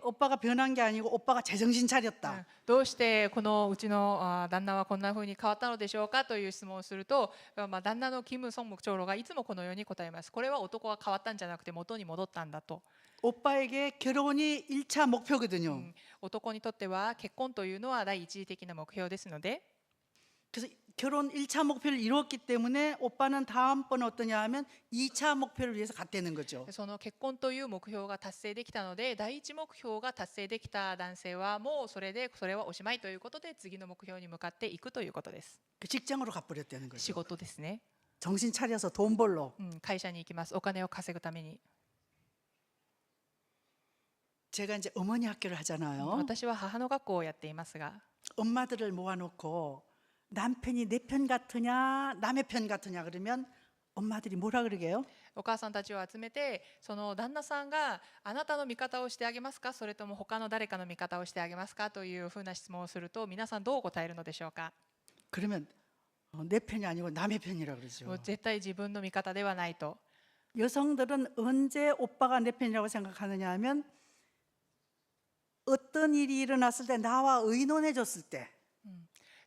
오빠가 변한 게 아니고 오빠가 제정신 차렸다. どうしてこのうちの旦那はこんな風に変わったのでしょうかという質問をすると、旦那のキム・ソンムク長老がいつもこのように答えます。これは男が変わったんじゃなくて元に戻ったんだと。 오빠에게 결혼이 1차 목표거든요. 男にとっては結婚というのは第一次的な目標ですので、 그래서 결혼 1차 목표를 이루었기 때문에 오빠는 다음번에 어떠냐 하면 2차 목표를 위해서 갔다는 거죠. その結婚という目標が達成できたので、第一目標が達成できた男性はもうそれはおしまいということで、次の目標に向かっていくということです。 그 직장으로 가버렸다는 仕 거죠. 事ですね。 정신 차려서 돈 벌러. 会社に行きます。お金を稼ぐために。 제가 이제 어머니 학교를 하잖아요. 私は母の学校をやっていますが、 엄마들을 모아놓고 남편이 내 편 같으냐 남의 편 같으냐 그러면 엄마들이 뭐라 그러게요? お母さんたちを集めて、その旦那さんがあなたの味方をしてあげますか、それとも他の誰かの味方をしてあげますかというふうな質問をすると、皆さんどう答えるのでしょうか。 그러면 내 편이 아니고 남의 편이라 그러죠. もう絶対自分の味方ではないと。 여성들은 언제 오빠가 내 편이라고 생각하느냐 하면 어떤 일이 일어났을 때 나와 의논해 줬을 때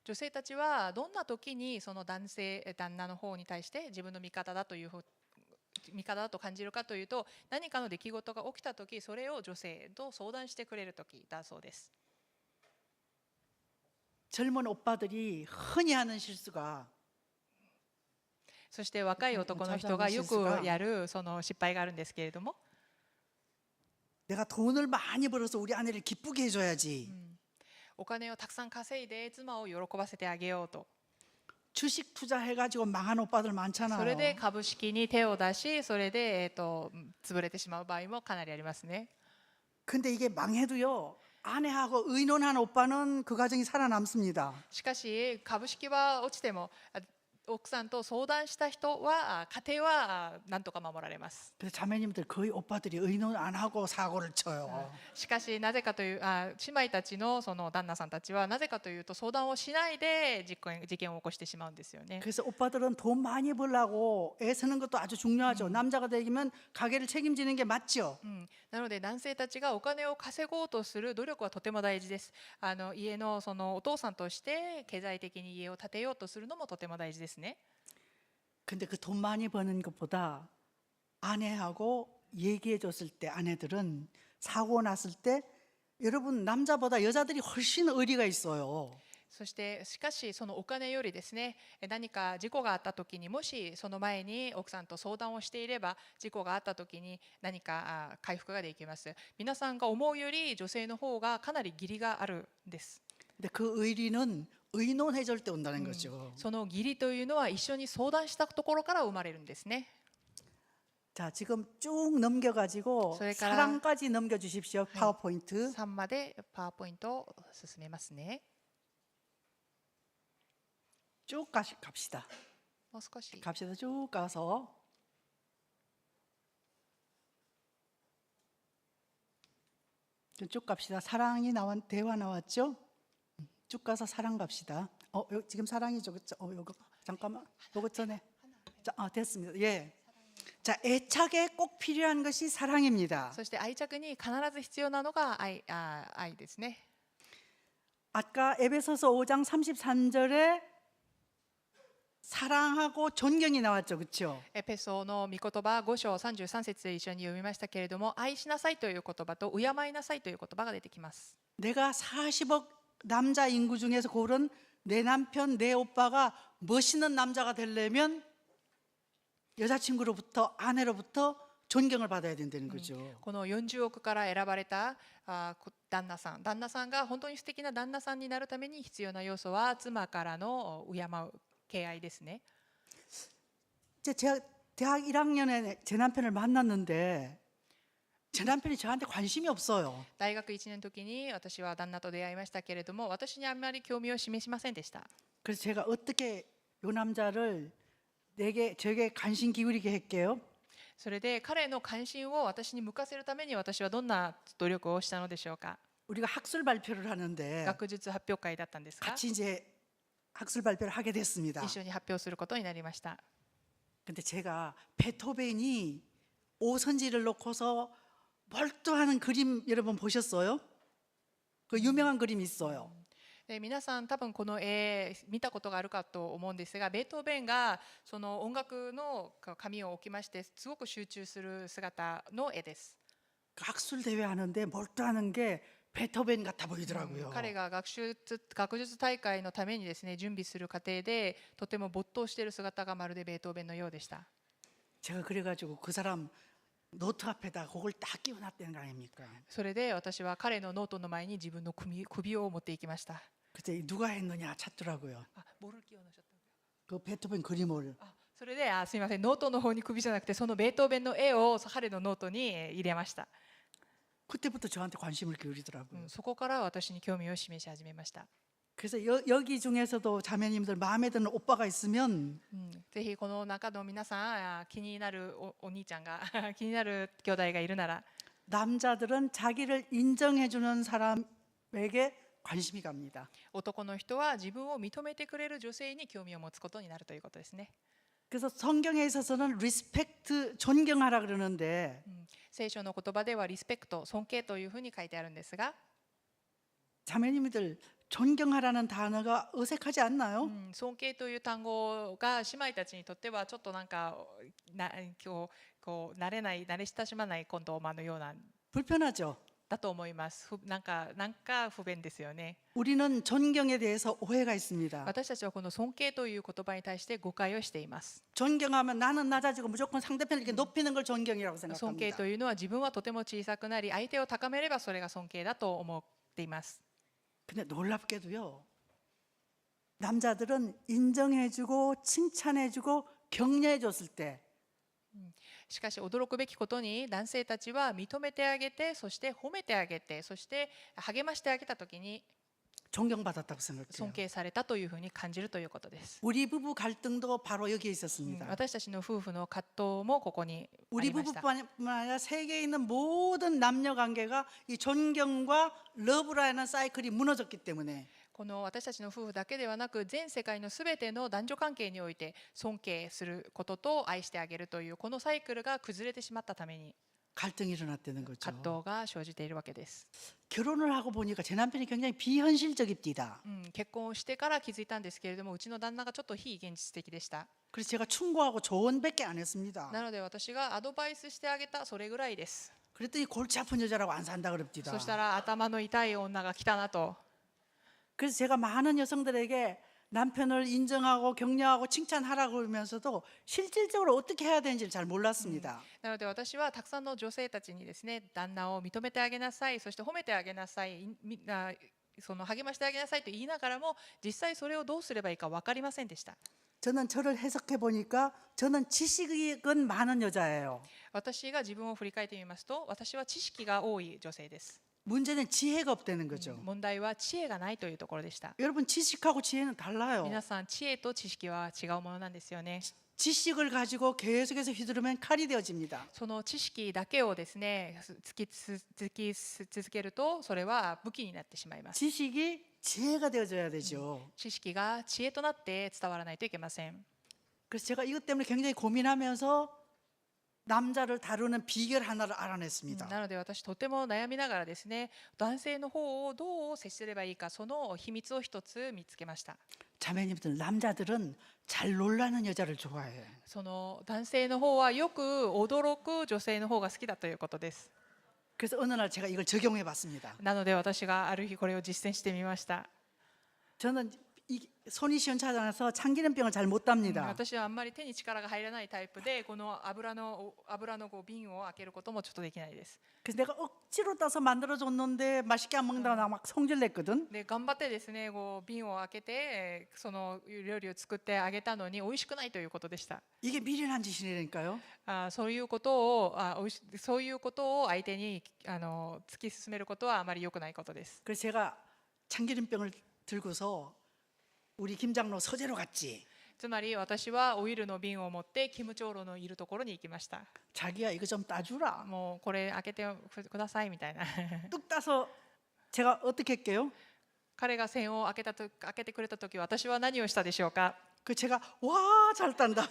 女性たちはどんな時にその旦那の方に対して自分の味方だと感じるかというと、何かの出来事が起きた時、それを女性と相談してくれる時だそうです。 젊은 오빠들이 흔히 하는 실수가 そして若い男の人がよくやるその失敗があるんですけれども、 내가 돈을 많이 벌어서 우리 아내를 기쁘게 해줘야지. お金をたくさん稼いで妻を喜ばせてあげようと。 주식 투자해가지고 망한 오빠들 それ 많잖아요. で株式に手を出し、それで潰れてしまう場合もかなりありますね。 근데 이게 망해도요 아내하고 의논한 오빠는 그 가정이 살아남습니다. しかし株式は落ちても奥さんと相談した人は家庭はなんとか守られます。 그래서 자매님들 거의 오빠들이 의논 안 하고 사고를 쳐요. しかしなぜかという姉妹たちのその旦那さんたちはなぜかというと相談をしないで事件を起こしてしまうんですよね。 그래서 오빠들은 돈 많이 벌라고 애쓰는 것도 아주 중요하죠. 남자가 되면 가게를 책임지는 게 맞죠. なので男性たちがお金を稼ごうとする努力はとても大事です。家のそのお父さんとして経済的に家を建てようとするのもとても大事ですね。 근데 그 돈 많이 버는 것보다 아내하고 얘기해 줬을 때 아내들은 사고 났을 때 여러분 남자보다 여자들이 훨씬 의리가 있어요. そしてしかしそのお金よりですね、何か事故があった時にもしその前に奥さんと相談をしていれば事故があった時に何か回復ができます。皆さんが思うより女性の方がかなり義理があるんです。 근데 그 의리는 의논해 줄 때 온다는 거죠. その義理というのは一緒に相談したところから生まれるんですね。 자, 지금 쭉 넘겨가지고 그러니까 사랑까지 넘겨주십시오. 파워포인트. 3までパワーポイントを進めますね。 쭉 갑시다. もう少し 갑시다. 쭉 가서 쭉 갑시다. 사랑이 대화 나왔죠? 쭉 가서 사랑 갑시다. 지금 사랑이죠, 그렇죠? 요거 잠깐만, 요거 전에. 자, 됐습니다. 예. 자, 애착에 꼭 필요한 것이 사랑입니다. そして愛着に必ず必要なのが愛ですね。 아까 에베소서 5장 33절에 사랑하고 존경이 나왔죠, 그렇죠? エペソの御言葉5章33節で一緒に読みましたけれども、愛しなさいという言葉と敬いなさいという言葉が出てきます。 내가 40억 남자 인구 중에서 고른 내 남편, 내 오빠가 멋있는 남자가 되려면 여자친구로부터 아내로부터 존경을 받아야 된다는 거죠. この40億から選ばれた旦那さんが本当に素敵な旦那さんになるために必要な要素は妻からの敬う敬愛ですね。 제가 대학 1학년에 제 남편을 만났는데 제 남편이 저한테 관심이 없어요. 大学1年の時に私は旦那と出会いましたけれども、私にあんまり興味を示しませんでした。 그래서 제가 어떻게 요 남자를 저에게 관심 기울이게 할게요. それで彼の関心を私に向かせるために私はどんな努力をしたのでしょうか。 우리가 학술 발표를 하는데 学術発表会だったんですが、 같이 이제 학술 발표를 하게 됐습니다. 一緒に発表することになりました。 근데 제가 베토벤이 오선지를 놓고서 몰두하는 그림 여러분 보셨어요? 그 유명한 그림 있어요. で皆さん多分この絵見たことがあるかと思うんですが、ベートーベンがその音楽の紙を置きましてすごく集中する姿の絵です。 그 학술 대회 하는데 몰두하는 게 베토벤 같아 보이더라고요. 彼が学術大会のためにですね準備する過程でとても没頭している姿がまるでベートーベンのようでした。 제가 그래가지고 그 사람 노트 앞에다 그걸 딱 끼워놨다는 거 아닙니까? それで私は彼のノートの前に自分の首を持っていきました。 그때 누가 했느냐 찾더라고요. ボルキをのしょった。 그 베토벤 그림을. それですみません、ノートの方に首じゃなくてそのベートーベンの絵を彼のノートに入れました。 그때부터 저한테 관심을 기울이더라고요. そこから私に興味を示し始めました。 그래서 여기 중에서도 자매님들 마음에 드는 오빠가 있으면 ぜひこの中の皆さん気になるお兄ちゃんが気になる兄弟がいるなら 남자들은 자기를 인정해주는 사람에게 관심이 갑니다. 男の人は自分を認めてくれる女性に興味を持つことになるということですね。 그래서 성경에 있어서는 리스펙트 존경하라 그러는데 聖書の言葉ではリスペクト尊敬というふうに書いてあるんですが、 자매님들 존경하라는 단어가 어색하지 않나요? 尊敬という単語が姉妹たちにとってはちょっとなんか今日こう慣れ親しまない言葉のような 불편하죠. だと思います。なんか不便ですよね。 우리는 존경에 대해서 오해가 있습니다. 私たちはこの尊敬という言葉に対して誤解をしています。 존경하면 나는 낮아지고 무조건 상대편을 이렇게 높이는 걸 존경이라고 尊敬 생각합니다. というのは自分はとても小さくなり相手を高めればそれが尊敬だと思っています。 근데 놀랍게도요. 남자들은 인정해주고 칭찬해주고 격려해줬을 때しかし驚くべきことに男性たちは認めてあげて、そして褒めてあげて、そして励ましてあげた時に 존경받았다고 생각해요. 尊敬されたというふうに感じるということです。 우리 부부 갈등도 바로 여기에 있었습니다. 私たちの夫婦の葛藤もここにあ 우리 りました。 부부뿐만 아니라 세계에 있는 모든 남녀 관계가 이 존경과 러브라는 사이클이 무너졌기 때문에 この私たちの夫婦だけではなく、全世界のすべての男女関係において尊敬することと愛してあげるというこのサイクルが崩れてしまったために 갈등이 일어났다는 거죠. 葛藤が生じているわけです。 결혼을 하고 보니까 제 남편이 굉장히 비현실적입니다. 結婚をしてから気づいたんですけれども、うちの旦那がちょっと非現実的でした。 그래서 제가 충고하고 조언밖에 안 했습니다. なので私がアドバイスしてあげた、それぐらいです。 그랬더니 골치 아픈 여자라고 안 산다 그럽니다. そしたら頭の痛い女が来たなと。 그래서 제가 많은 여성들에게 남편을 인정하고 격려하고 칭찬하라고 그러면서도 실질적으로 어떻게 해야 되는지를 잘 몰랐습니다. なので私はたくさんの女性たちにですね、旦那を認めてあげなさい、そして褒めてあげなさい、その励ましてあげなさいと言いながらも、実際それをどうすればいいか分かりませんでした。 저는 저를 해석해 보니까 저는 지식은 많은 여자예요. 私が自分を振り返ってみますと、私は知識が多い女性です。 문제는 지혜가 없다는 거죠. 問題は知恵がないというところでした。 여러분 지식하고 지혜는 달라요. 皆さん、知恵と知識は違うものなんですよね。 지식을 가지고 계속해서 휘두르면 칼이 되어집니다. その知識だけをですね、突き続けると、それは武器になってしまいます。 지식이 지혜가 되어져야 되죠. 知識が知恵となって伝わらないといけません。 그래서 제가 이것 때문에 굉장히 고민하면서 남자를 다루는 비결 하나를 알아냈습니다. なので私とても悩みながらですね、男性の方をどう接すればいいか、その秘密を一つ見つけました。 자매님들 남자들은 잘 놀라는 여자를 좋아해요. その男性の方はよく驚く女性の方が好きだということです。 그래서 어느 날 제가 이걸 적용해 봤습니다. なので私がある日これを実践してみました。 저는 손이 시원찮아서 참기름병을 잘 못 답니다. 私はあんまり手に力が入らないタイプで、この油のこう瓶を開けることもちょっとできないです。 그래서 내가 억지로 따서 만들어줬는데 맛있게 안 먹는다고 나 막 성질냈거든. で頑張ってですね、こう瓶を開けてその料理を作ってあげたのに美味しくないということでした。 이게 미련한 짓이라니까요. そういうことを相手に突き進めることはあまり良くないことです。 그래서 제가 참기름병을 들고서 우리 김장로 서재로 갔지. つまり私はオイルの瓶を持ってキムチョーロのいるところに行きました。 자기야 이거 좀 따주라. もうこれ開けてくださいみたいな。 뚝 따서 제가 어떻게 할게요? 彼が栓を開けてくれた時、私は何をしたでしょうか。 그 제가 와 잘 딴다.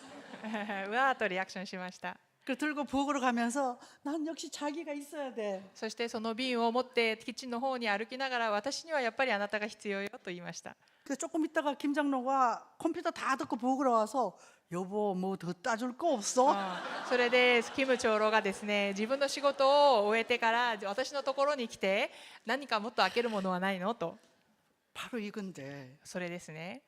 うわーとリアクションしました。 그 들고 부엌으로 가면서 난 역시 자기가 있어야 돼. そしてその瓶を持ってキッチンの方に歩きながら、私にはやっぱりあなたが必要よと言いました。 그래서 조금 있다가 김장로가 컴퓨터 다 듣고 부엌으로 와서 여보 뭐 더 따줄 거 없어? それでキム長老がですね、自分の仕事を終えてから私のところに来て、何かもっと開けるものはないのと。 바로 이건데 それですね。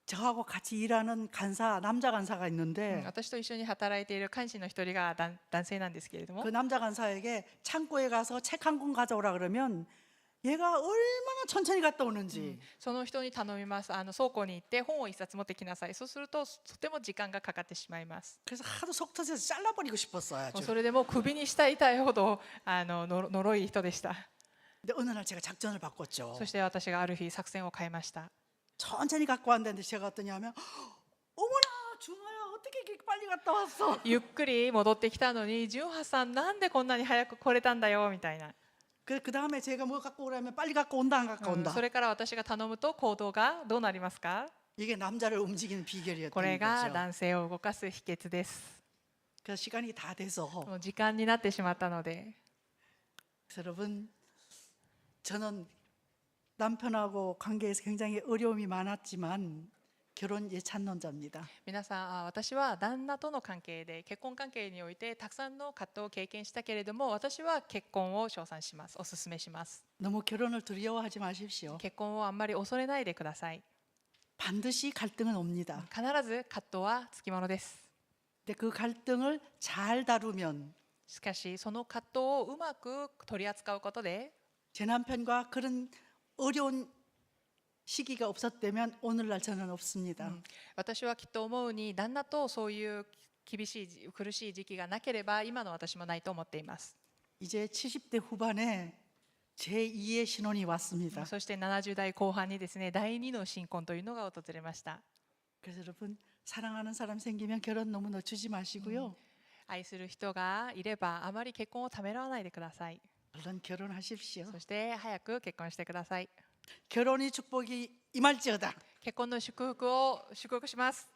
저하고 같이 일하는 간사 남자 간사가 있는데 私と一緒に働いている幹事の一人が男性なんですけれども、 그 남자 간사에게 창고에 가서 책 한 권 가져오라 그러면 얘가 얼마나 천천히 갔다 오는지 その人に頼みます。倉庫に行って本を一冊持ってきなさい。そうするととても時間がかかってしまいます。 그래서 하도 속 터져서 잘라버리고 싶었어요. もう 아주. それでもう首にしたいたいほど呪い人でした。 근데 어느 날 제가 작전을 바꿨죠. そして私がある日作戦を変えました。 천천히 갖고 왔는데 제가 어떠냐 하면 어머나 준호야 어떻게 이렇게 빨리 갔다 왔어? ゆっくり戻ってきたのに、純ハさんなんでこんなに早く来れたんだよみたいな。 그 다음에 제가 뭐 갖고 오라면 빨리 갖고 온다 안 갖고 온다. それから私が頼むと行動がどうなりますか。 이게 남자를 움직이는 こ 비결이었던 れが 거죠. 男性を動かす秘訣です。 그래서 시간이 다 돼서 もう時間になってしまったので、 여러분 저는 남편하고 관계에서 굉장히 어려움이 많았지만 결혼 예찬론자입니다. 皆さん、私は旦那との関係で、結婚関係においてたくさんの葛藤を経験したけれども、私は結婚を称賛します。お勧めします。 너무 결혼을 두려워하지 마십시오. 結婚をあんまり恐れないでください。 반드시 갈등은 옵니다. 必ず葛藤はつきものです。 근데 그 갈등을 잘 다루면 しかしその葛藤をうまく取り扱うことで、 제 남편과 그런 어려운 시기가 없었다면 오늘날 저는 없습니다. 私はきっと思うに、旦那とそういう厳しい苦しい時期がなければ今の私もないと思っています。 이제 70대 후반에 제2의 신혼이 왔습니다. そして70代後半にですね、第2の新婚というのが訪れました。 그래서 여러분 사랑하는 사람 생기면 결혼 너무 늦추지 마시고요. 愛する人がいればあまり結婚をためらわないでください。 얼른 결혼하십시오. そして早く結婚してください。 결혼이 축복이 임할지어다. 結婚の祝福を祝福します。